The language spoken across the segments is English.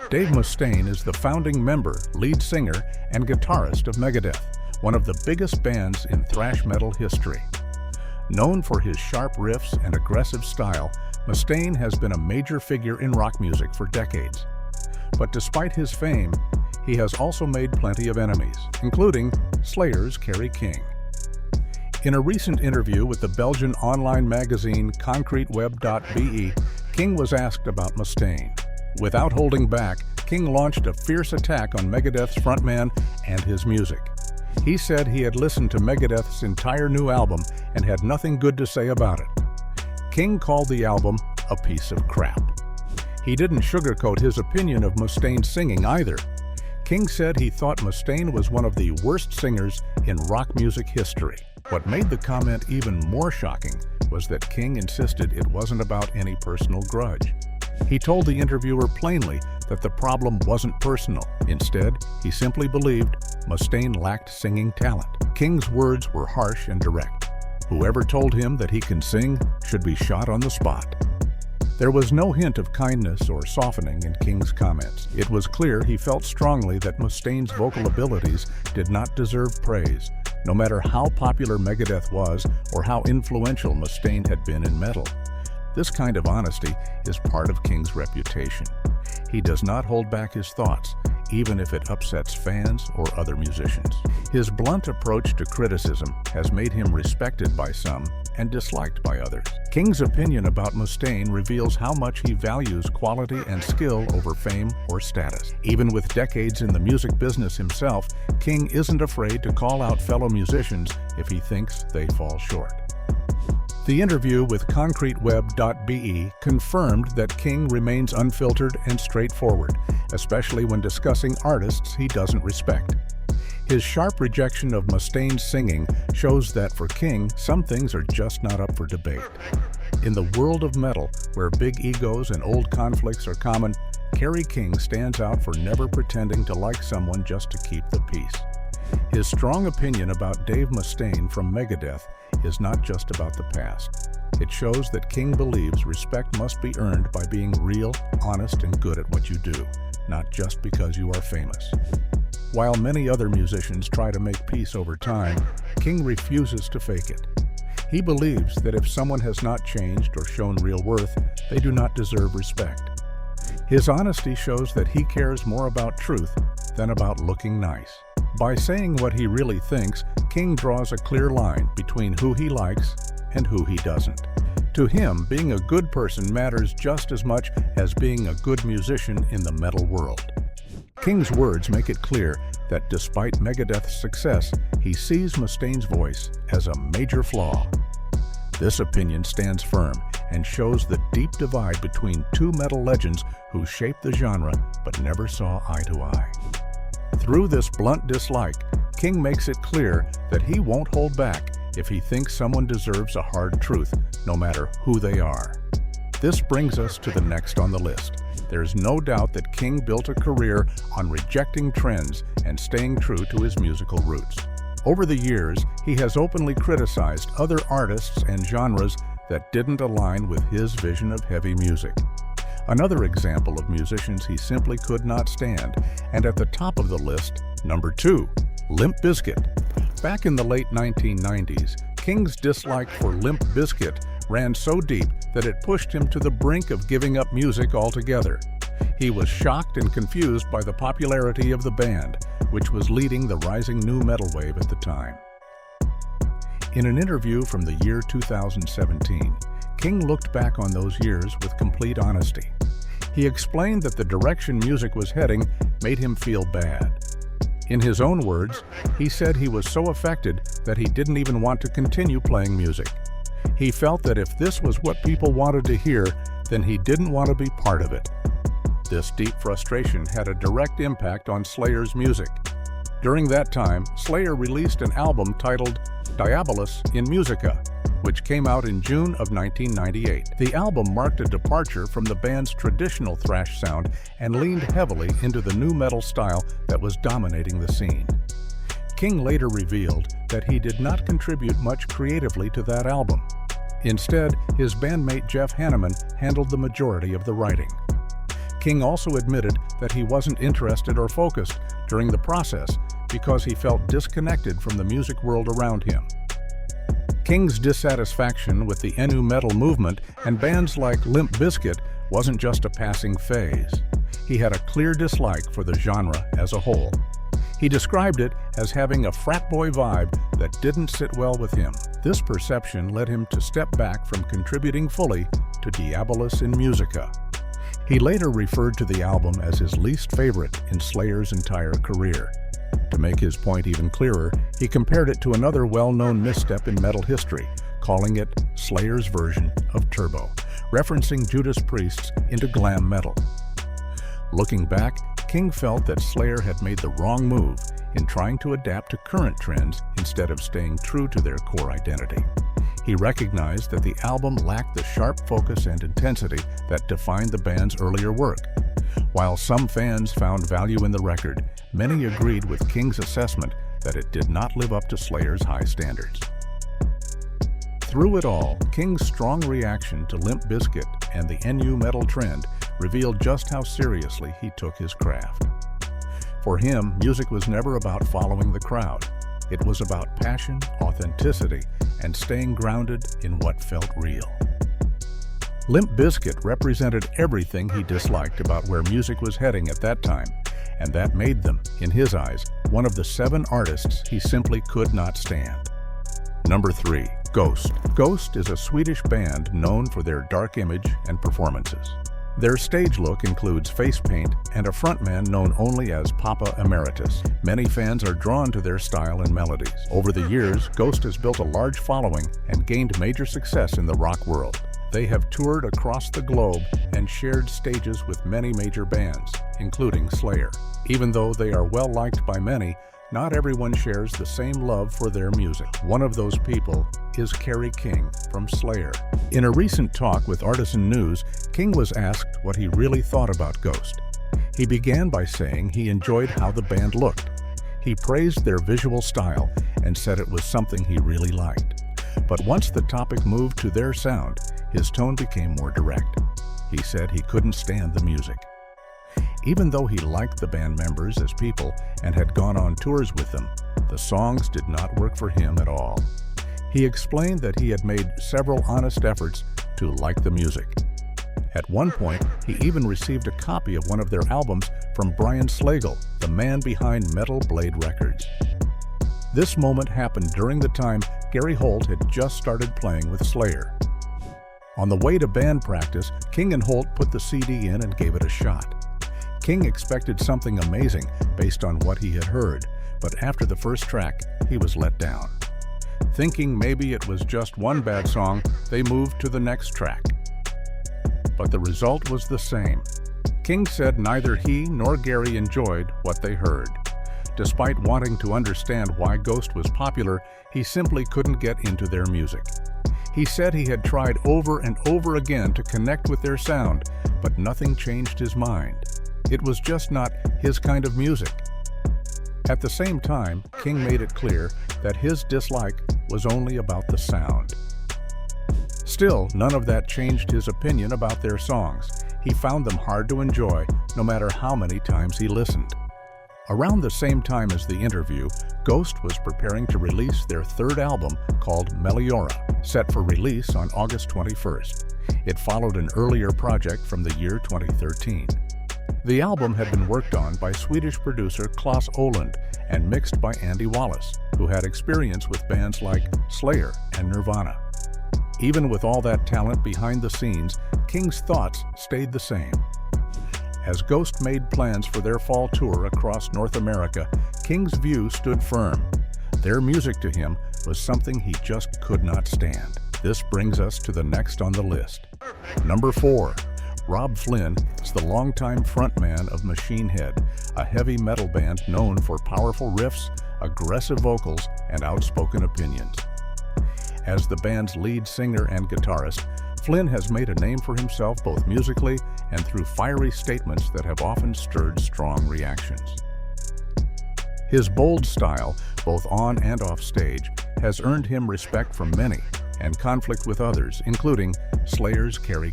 Dave Mustaine is the founding member, lead singer, and guitarist of Megadeth, one of the biggest bands in thrash metal history. Known for his sharp riffs and aggressive style, Mustaine has been a major figure in rock music for decades. But despite his fame, he has also made plenty of enemies, including Slayer's Kerry. In a recent interview with the Belgian online magazine concreteweb.be, King was asked about Mustaine. Without holding back, King launched a fierce attack on Megadeth's frontman and his music. He said he had listened to Megadeth's entire new album and had nothing good to say about it. King called the album a piece of crap. He didn't sugarcoat his opinion of Mustaine's singing either. King said he thought Mustaine was one of the worst singers in rock music history. What made the comment even more shocking was that King insisted it wasn't about any personal grudge. He told the interviewer plainly that the problem wasn't personal. Instead, he simply believed Mustaine lacked singing talent. King's words were harsh and direct. Whoever told him that he can sing should be shot on the spot. There was no hint of kindness or softening in King's comments. It was clear he felt strongly that Mustaine's vocal abilities did not deserve praise, no matter how popular Megadeth was or how influential Mustaine had been in metal. This kind of honesty is part of King's reputation. He does not hold back his thoughts, even if it upsets fans or other musicians. His blunt approach to criticism has made him respected by some and disliked by others. King's opinion about Mustaine reveals how much he values quality and skill over fame or status. Even with decades in the music business himself, King isn't afraid to call out fellow musicians if he thinks they fall short. The interview with concreteweb.be confirmed that King remains unfiltered and straightforward, especially when discussing artists he doesn't respect. His sharp rejection of Mustaine's singing shows that for King, some things are just not up for debate. In the world of metal, where big egos and old conflicts are common, Kerry stands out for never pretending to like someone just to keep the peace. His strong opinion about Dave Mustaine from Megadeth is not just about the past. It shows that King believes respect must be earned by being real, honest, and good at what you do, not just because you are famous. While many other musicians try to make peace over time, King refuses to fake it. He believes that if someone has not changed or shown real worth, they do not deserve respect. His honesty shows that he cares more about truth than about looking nice. By saying what he really thinks, King draws a clear line between who he likes and who he doesn't. To him, being a good person matters just as much as being a good musician in the metal world. King's words make it clear that despite Megadeth's success, he sees Mustaine's voice as a major flaw. This opinion stands firm and shows the deep divide between two metal legends who shaped the genre but never saw eye to eye. Through this blunt dislike, King makes it clear that he won't hold back if he thinks someone deserves a hard truth, no matter who they are. This brings us to the next on the list. There's no doubt that King built a career on rejecting trends and staying true to his musical roots. Over the years, he has openly criticized other artists and genres that didn't align with his vision of heavy music. Another example of musicians he simply could not stand, and at the top of the list, number 2, Limp Bizkit. Back in the late 1990s, King's dislike for Limp Bizkit ran so deep that it pushed him to the brink of giving up music altogether. He was shocked and confused by the popularity of the band, which was leading the rising nu metal wave at the time. In an interview from the year 2017, King looked back on those years with complete honesty. He explained that the direction music was heading made him feel bad. In his own words, he said he was so affected that he didn't even want to continue playing music. He felt that if this was what people wanted to hear, then he didn't want to be part of it. This deep frustration had a direct impact on Slayer's music. During that time, Slayer released an album titled Diabolus in Musica, which came out in June of 1998. The album marked a departure from the band's traditional thrash sound and leaned heavily into the nu metal style that was dominating the scene. King later revealed that he did not contribute much creatively to that album. Instead, his bandmate Jeff Hanneman handled the majority of the writing. King also admitted that he wasn't interested or focused during the process because he felt disconnected from the music world around him. King's dissatisfaction with the nu metal movement and bands like Limp Bizkit wasn't just a passing phase. He had a clear dislike for the genre as a whole. He described it as having a frat boy vibe that didn't sit well with him. This perception led him to step back from contributing fully to Diabolus in Musica. He later referred to the album as his least favorite in Slayer's entire career. To make his point even clearer, he compared it to another well-known misstep in metal history, calling it Slayer's version of Turbo, referencing Judas Priest's into glam metal. Looking back, King felt that Slayer had made the wrong move in trying to adapt to current trends instead of staying true to their core identity. He recognized that the album lacked the sharp focus and intensity that defined the band's earlier work. While some fans found value in the record, many agreed with King's assessment that it did not live up to Slayer's high standards. Through it all, King's strong reaction to Limp Bizkit and the nu metal trend revealed just how seriously he took his craft. For him, music was never about following the crowd. It was about passion, authenticity, and staying grounded in what felt real. Limp Bizkit represented everything he disliked about where music was heading at that time, and that made them, in his eyes, one of the 7 artists he simply could not stand. Number 3. Ghost. Ghost is a Swedish band known for their dark image and performances. Their stage look includes face paint and a frontman known only as Papa Emeritus. Many fans are drawn to their style and melodies. Over the years, Ghost has built a large following and gained major success in the rock world. They have toured across the globe and shared stages with many major bands, including Slayer. Even though they are well liked by many, not everyone shares the same love for their music. One of those people is Kerry from Slayer. In a recent talk with Artisan News, King was asked what he really thought about Ghost. He began by saying he enjoyed how the band looked. He praised their visual style and said it was something he really liked. But once the topic moved to their sound, his tone became more direct. He said he couldn't stand the music. Even though he liked the band members as people and had gone on tours with them, the songs did not work for him at all. He explained that he had made several honest efforts to like the music. At one point, he even received a copy of one of their albums from Brian Slagel, the man behind Metal Blade Records. This moment happened during the time Gary Holt had just started playing with Slayer. On the way to band practice, King and Holt put the CD in and gave it a shot. King expected something amazing based on what he had heard, but after the first track, he was let down. Thinking maybe it was just one bad song, they moved to the next track. But the result was the same. King said neither he nor Gary enjoyed what they heard. Despite wanting to understand why Ghost was popular, he simply couldn't get into their music. He said he had tried over and over again to connect with their sound, but nothing changed his mind. It was just not his kind of music. At the same time, King made it clear that his dislike was only about the sound. Still, none of that changed his opinion about their songs. He found them hard to enjoy, no matter how many times he listened. Around the same time as the interview, Ghost was preparing to release their 3rd album called Meliora, set for release on August 21st. It followed an earlier project from the year 2013. The album had been worked on by Swedish producer Klas Åhlund and mixed by Andy Wallace, who had experience with bands like Slayer and Nirvana. Even with all that talent behind the scenes, King's thoughts stayed the same. As Ghost made plans for their fall tour across North America, King's view stood firm. Their music to him was something he just could not stand. This brings us to the next on the list. Number 4. Robb Flynn is the longtime frontman of Machine Head, a heavy metal band known for powerful riffs, aggressive vocals, and outspoken opinions. As the band's lead singer and guitarist, Flynn has made a name for himself both musically and through fiery statements that have often stirred strong reactions. His bold style, both on and off stage, has earned him respect from many and conflict with others, including Slayer's Kerry.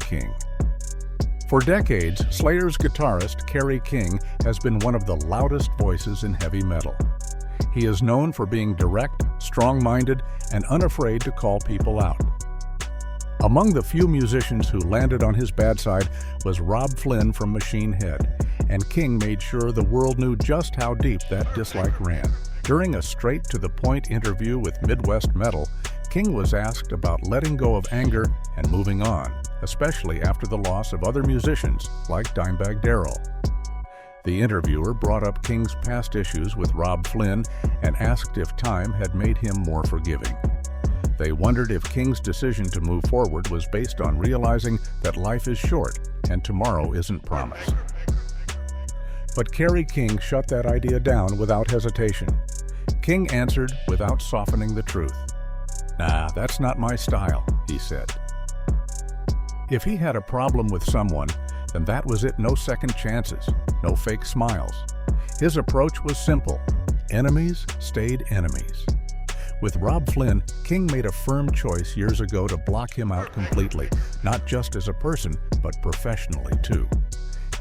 For decades, Slayer's guitarist Kerry King has been one of the loudest voices in heavy metal. He is known for being direct, strong-minded, and unafraid to call people out. Among the few musicians who landed on his bad side was Rob Flynn from Machine Head, and King made sure the world knew just how deep that dislike ran. During a straight-to-the-point interview with Midwest Metal, King was asked about letting go of anger and moving on, especially after the loss of other musicians like Dimebag Darrell. The interviewer brought up King's past issues with Rob Flynn and asked if time had made him more forgiving. They wondered if King's decision to move forward was based on realizing that life is short and tomorrow isn't promised. But Kerry King shut that idea down without hesitation. King answered without softening the truth. "Nah, that's not my style," he said. If he had a problem with someone, then that was it. No second chances, no fake smiles. His approach was simple. Enemies stayed enemies. With Rob Flynn, King made a firm choice years ago to block him out completely, not just as a person, but professionally too.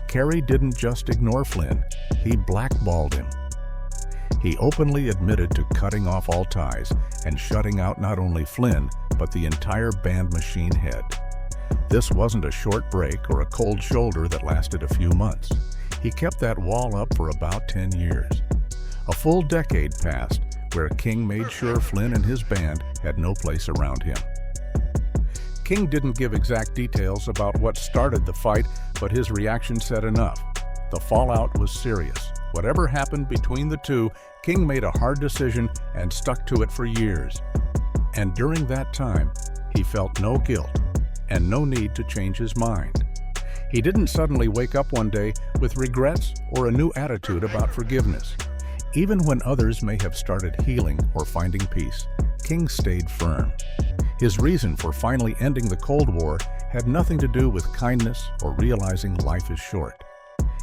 Kerry didn't just ignore Flynn, he blackballed him. He openly admitted to cutting off all ties and shutting out not only Flynn, but the entire band Machine Head. This wasn't a short break or a cold shoulder that lasted a few months. He kept that wall up for about 10 years. A full decade passed where King made sure Flynn and his band had no place around him. King didn't give exact details about what started the fight, but his reaction said enough. The fallout was serious. Whatever happened between the two, King made a hard decision and stuck to it for years. And during that time, he felt no guilt and no need to change his mind. He didn't suddenly wake up one day with regrets or a new attitude about forgiveness. Even when others may have started healing or finding peace, King stayed firm. His reason for finally ending the Cold War had nothing to do with kindness or realizing life is short.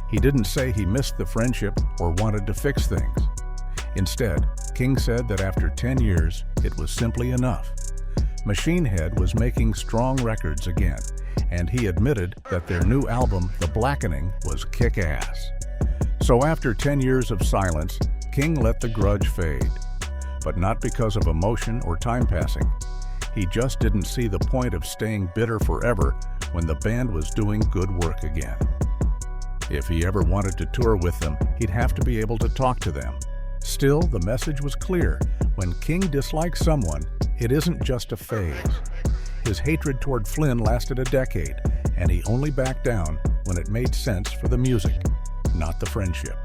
He didn't say he missed the friendship or wanted to fix things. Instead, King said that after 10 years, it was simply enough. Machine Head was making strong records again, and he admitted that their new album, The Blackening, was kick-ass. So after 10 years of silence, King let the grudge fade. But not because of emotion or time passing. He just didn't see the point of staying bitter forever when the band was doing good work again. If he ever wanted to tour with them, he'd have to be able to talk to them. Still, the message was clear. When King dislikes someone, it isn't just a phase. His hatred toward Flynn lasted a decade, and he only backed down when it made sense for the music, not the friendship.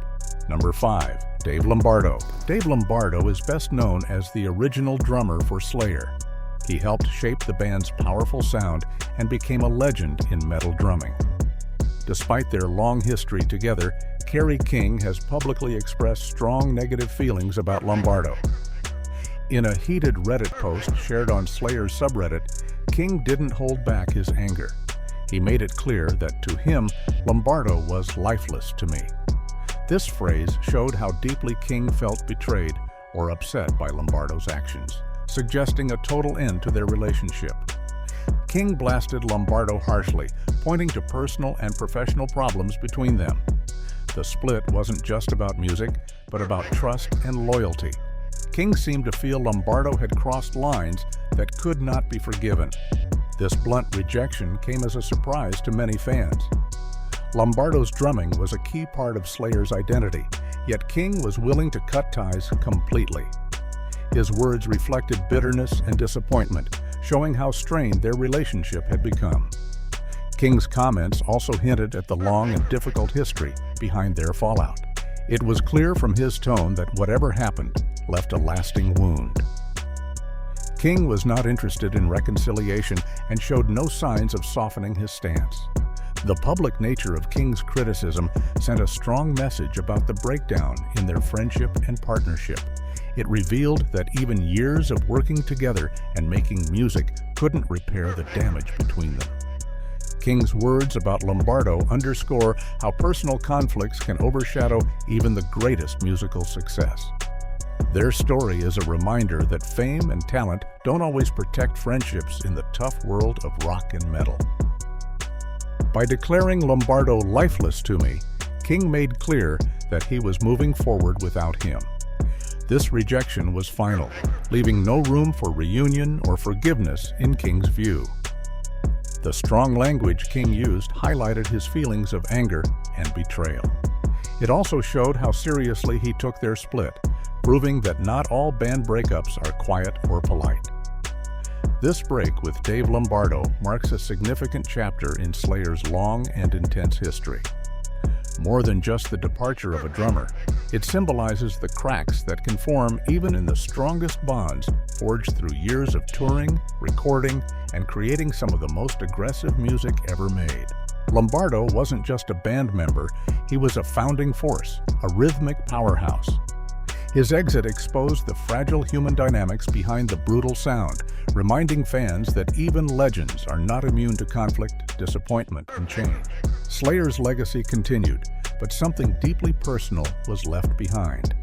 Number 5. Dave Lombardo. Dave Lombardo is best known as the original drummer for Slayer. He helped shape the band's powerful sound and became a legend in metal drumming. Despite their long history together, Kerry King has publicly expressed strong negative feelings about Lombardo. In a heated Reddit post shared on Slayer's subreddit, King didn't hold back his anger. He made it clear that to him, Lombardo was lifeless to me. This phrase showed how deeply King felt betrayed or upset by Lombardo's actions, suggesting a total end to their relationship. King blasted Lombardo harshly, pointing to personal and professional problems between them. The split wasn't just about music, but about trust and loyalty. King seemed to feel Lombardo had crossed lines that could not be forgiven. This blunt rejection came as a surprise to many fans. Lombardo's drumming was a key part of Slayer's identity, yet King was willing to cut ties completely. His words reflected bitterness and disappointment, showing how strained their relationship had become. King's comments also hinted at the long and difficult history behind their fallout. It was clear from his tone that whatever happened left a lasting wound. King was not interested in reconciliation and showed no signs of softening his stance. The public nature of King's criticism sent a strong message about the breakdown in their friendship and partnership. It revealed that even years of working together and making music couldn't repair the damage between them. King's words about Lombardo underscore how personal conflicts can overshadow even the greatest musical success. Their story is a reminder that fame and talent don't always protect friendships in the tough world of rock and metal. By declaring Lombardo lifeless to me, King made clear that he was moving forward without him. This rejection was final, leaving no room for reunion or forgiveness in King's view. The strong language King used highlighted his feelings of anger and betrayal. It also showed how seriously he took their split, proving that not all band breakups are quiet or polite. This break with Dave Lombardo marks a significant chapter in Slayer's long and intense history. More than just the departure of a drummer, it symbolizes the cracks that can form even in the strongest bonds forged through years of touring, recording, and creating some of the most aggressive music ever made. Lombardo wasn't just a band member, he was a founding force, a rhythmic powerhouse. His exit exposed the fragile human dynamics behind the brutal sound, reminding fans that even legends are not immune to conflict, disappointment, and change. Slayer's legacy continued, but something deeply personal was left behind.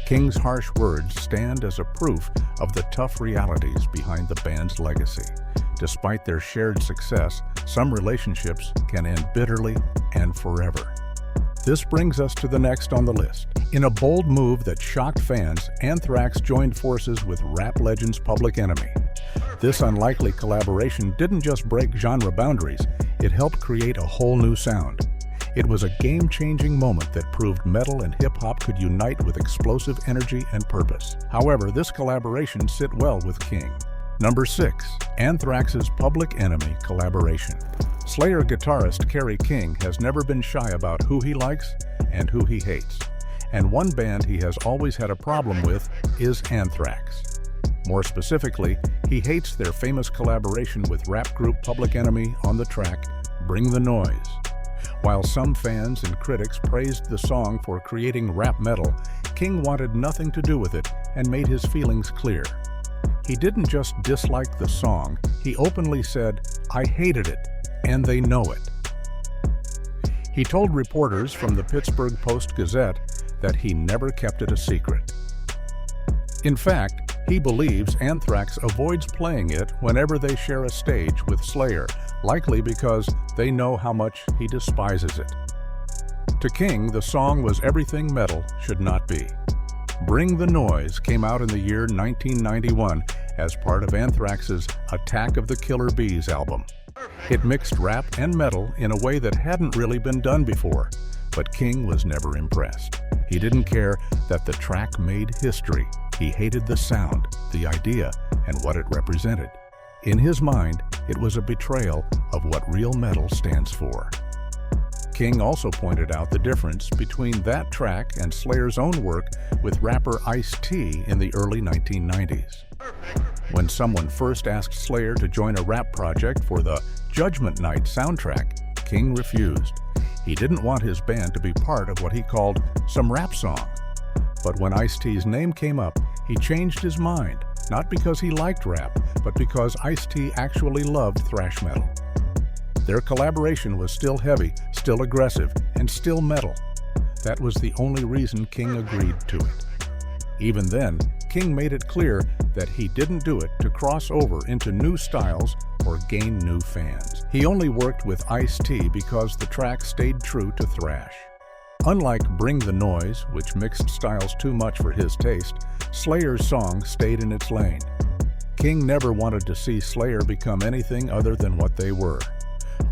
King's harsh words stand as a proof of the tough realities behind the band's legacy. Despite their shared success, some relationships can end bitterly and forever. This brings us to the next on the list. In a bold move that shocked fans, Anthrax joined forces with rap legends Public Enemy. This unlikely collaboration didn't just break genre boundaries, it helped create a whole new sound. It was a game-changing moment that proved metal and hip-hop could unite with explosive energy and purpose. However, this collaboration sit well with King. Number 6. Anthrax's Public Enemy collaboration. Slayer guitarist Kerry King has never been shy about who he likes and who he hates. And one band he has always had a problem with is Anthrax. More specifically, he hates their famous collaboration with rap group Public Enemy on the track Bring the Noise. While some fans and critics praised the song for creating rap metal, King wanted nothing to do with it and made his feelings clear. He didn't just dislike the song, he openly said, "I hated it, and they know it." He told reporters from the Pittsburgh Post-Gazette that he never kept it a secret. In fact, he believes Anthrax avoids playing it whenever they share a stage with Slayer, likely because they know how much he despises it. To King, the song was everything metal should not be. Bring the Noise came out in the year 1991 as part of Anthrax's Attack of the Killer Bees album. It mixed rap and metal in a way that hadn't really been done before, but King was never impressed. He didn't care that the track made history. He hated the sound, the idea, and what it represented. In his mind, it was a betrayal of what real metal stands for. King also pointed out the difference between that track and Slayer's own work with rapper Ice-T in the early 1990s. When someone first asked Slayer to join a rap project for the Judgment Night soundtrack, King refused. He didn't want his band to be part of what he called some rap song. But when Ice-T's name came up, he changed his mind, not because he liked rap, but because Ice-T actually loved thrash metal. Their collaboration was still heavy, still aggressive, and still metal. That was the only reason King agreed to it. Even then, King made it clear that he didn't do it to cross over into new styles or gain new fans. He only worked with Ice-T because the track stayed true to thrash. Unlike Bring the Noise, which mixed styles too much for his taste, Slayer's song stayed in its lane. King never wanted to see Slayer become anything other than what they were.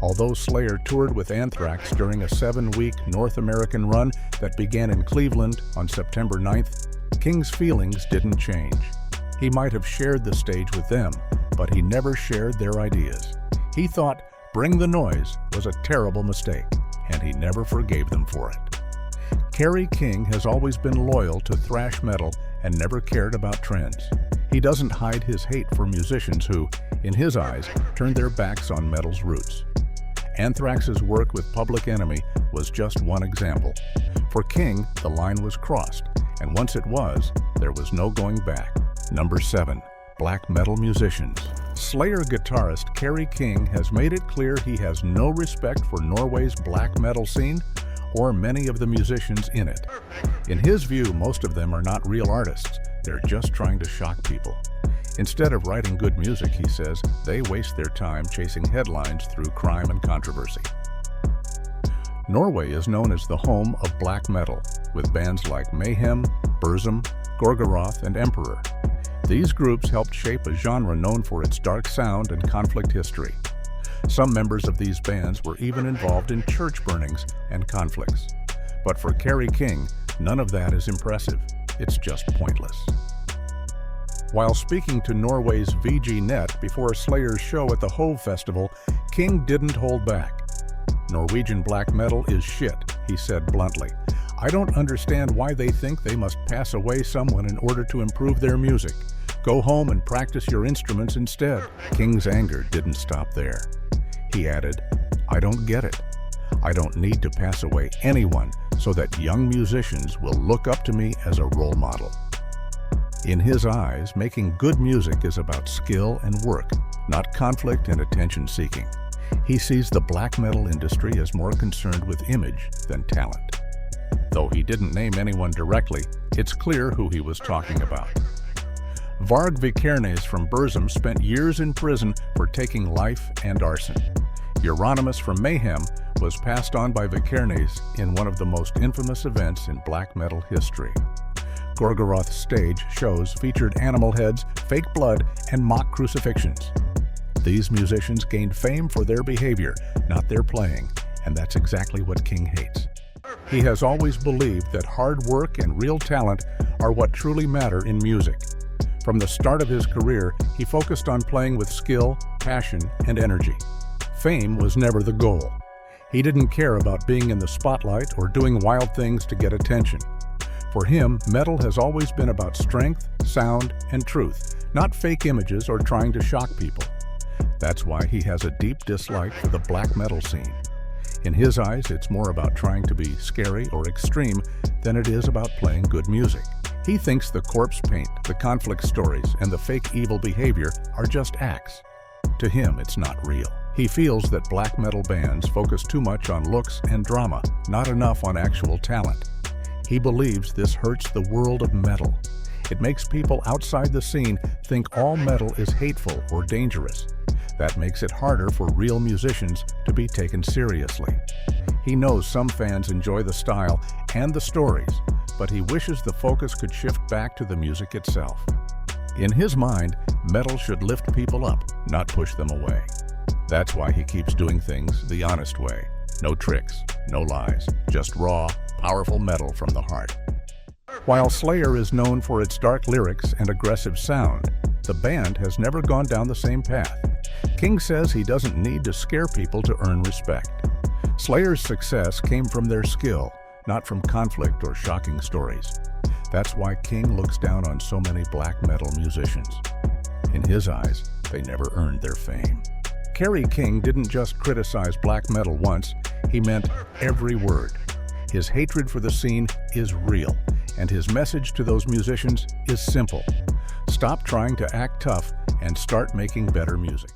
Although Slayer toured with Anthrax during a 7-week North American run that began in Cleveland on September 9th, King's feelings didn't change. He might have shared the stage with them, but he never shared their ideas. He thought Bring the Noise was a terrible mistake, and he never forgave them for it. Kerry King has always been loyal to thrash metal and never cared about trends. He doesn't hide his hate for musicians who, in his eyes, turned their backs on metal's roots. Anthrax's work with Public Enemy was just one example. For King, the line was crossed, and once it was, there was no going back. Number 7. Black metal musicians. Slayer guitarist Kerry King has made it clear he has no respect for Norway's black metal scene or many of the musicians in it. In his view, most of them are not real artists. They're just trying to shock people. Instead of writing good music, he says, they waste their time chasing headlines through crime and controversy. Norway is known as the home of black metal, with bands like Mayhem, Burzum, Gorgoroth, and Emperor. These groups helped shape a genre known for its dark sound and conflict history. Some members of these bands were even involved in church burnings and conflicts. But for Kerry King, none of that is impressive. It's just pointless. While speaking to Norway's VG Net before Slayer's show at the Hove Festival, King didn't hold back. "Norwegian black metal is shit," he said bluntly. "I don't understand why they think they must pass away someone in order to improve their music. Go home and practice your instruments instead." King's anger didn't stop there. He added, "I don't get it. I don't need to pass away anyone so that young musicians will look up to me as a role model." In his eyes, making good music is about skill and work, not conflict and attention-seeking. He sees the black metal industry as more concerned with image than talent. Though he didn't name anyone directly, it's clear who he was talking about. Varg Vikernes from Burzum spent years in prison for taking life and arson. Euronymous from Mayhem was passed on by Vikernes in one of the most infamous events in black metal history. Gorgoroth's stage shows featured animal heads, fake blood, and mock crucifixions. These musicians gained fame for their behavior, not their playing, and that's exactly what King hates. He has always believed that hard work and real talent are what truly matter in music. From the start of his career, he focused on playing with skill, passion, and energy. Fame was never the goal. He didn't care about being in the spotlight or doing wild things to get attention. For him, metal has always been about strength, sound, and truth, not fake images or trying to shock people. That's why he has a deep dislike for the black metal scene. In his eyes, it's more about trying to be scary or extreme than it is about playing good music. He thinks the corpse paint, the conflict stories, and the fake evil behavior are just acts. To him, it's not real. He feels that black metal bands focus too much on looks and drama, not enough on actual talent. He believes this hurts the world of metal. It makes people outside the scene think all metal is hateful or dangerous. That makes it harder for real musicians to be taken seriously. He knows some fans enjoy the style and the stories, but he wishes the focus could shift back to the music itself. In his mind, metal should lift people up, not push them away. That's why he keeps doing things the honest way. No tricks, no lies, just raw, powerful metal from the heart. While Slayer is known for its dark lyrics and aggressive sound, the band has never gone down the same path. King says he doesn't need to scare people to earn respect. Slayer's success came from their skill, not from conflict or shocking stories. That's why King looks down on so many black metal musicians. In his eyes, they never earned their fame. Kerry King didn't just criticize black metal once, he meant every word. His hatred for the scene is real, and his message to those musicians is simple. Stop trying to act tough and start making better music.